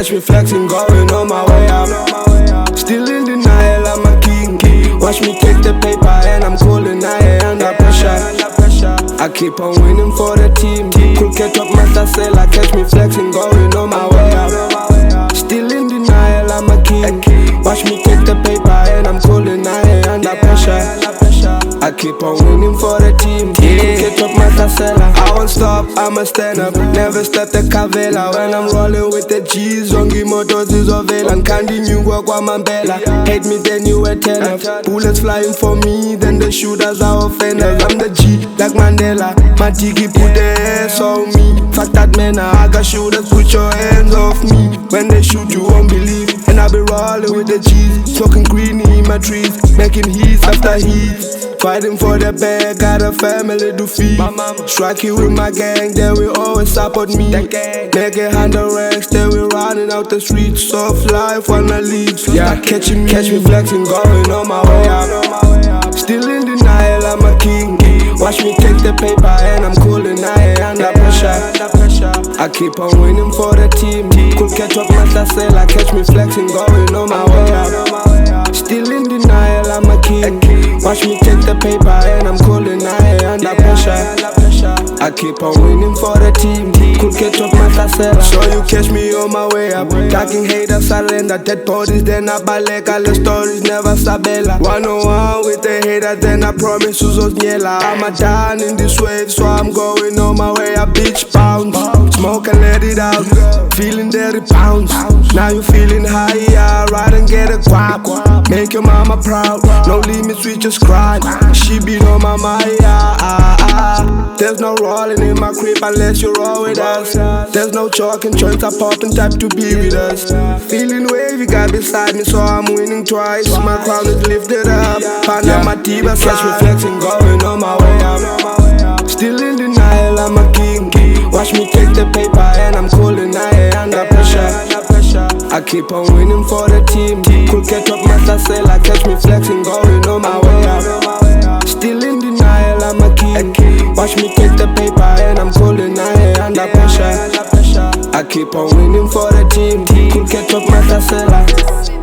Catch me flexing, going on my way up. Still in denial, I'm a king. Watch me take the paper and I'm cooling, I ain't under pressure. I keep on winning for the team. Cool catch up master seller, catch me flexing, going on my way up. Still in denial, I'm a king. Watch me take the paper and I'm cooling, I ain't under pressure. I keep on winning for the team. Cool catch up master seller. I won't stop, I'ma stand up. Never stop the cavella. When I'm rolling with the G's, Zongi Motors is available. Candy new work with Mambella. Hate me, then you a tenor. Bullets flying for me, then the shooters are offenders. I'm the G, like Mandela. My tiki put the ass on me. Fuck that man, I got shooters, put your hands off me. When they shoot, you won't believe. And I be rolling with the G's, smoking greeny in my trees, making heat after heat. Fighting for the bag, got a family to feed. Strike you with my gang, they will always support me. Making 100 racks, they will running out the streets. Soft life on the leads. Yeah, catch me flexing, going on my way up. Still in denial, I'm a king. Watch me take the paper and I'm cooling, I ain't under pressure. I keep on winning for the team. Cool catch up master seller, catch me flexing, going on my way up. Still in denial, I'm a king. Watch me take the paper and I'm cooling, I ain't under pressure. I keep on winning for the team. Cool catch up master seller. So you catch me on my way up. Talking haters surrender. Dead bodies then I balek. All the stories never sabella. 101 with the haters then I promise you so nyela. I'm a down in this wave, so I'm going on my way up. Bitch bounce, smoke and let it out. Feeling dirty pounds. Now you feeling higher. Ride and get a guap. Make your mama proud. No limits, we just grind. She be on my Maya. There's no rolling in my crib unless you roll with us. There's no chalk and joints, I pop and type to be with us. Feeling wavy, got beside me, so I'm winning twice. My crown is lifted up. Panama Tiba, catch me flexing, going on my way up. Still in denial, I'm a king. Watch me take the paper and I'm cooling, I ain't under pressure. I keep on winning for the team. Cool catch up master seller, catch me flexing, going on my way up. Still in denial, I'm a king. Watch me take the paper and I'm cooling, I ain't under pressure. I keep on winning for the team. Cool catch up master seller.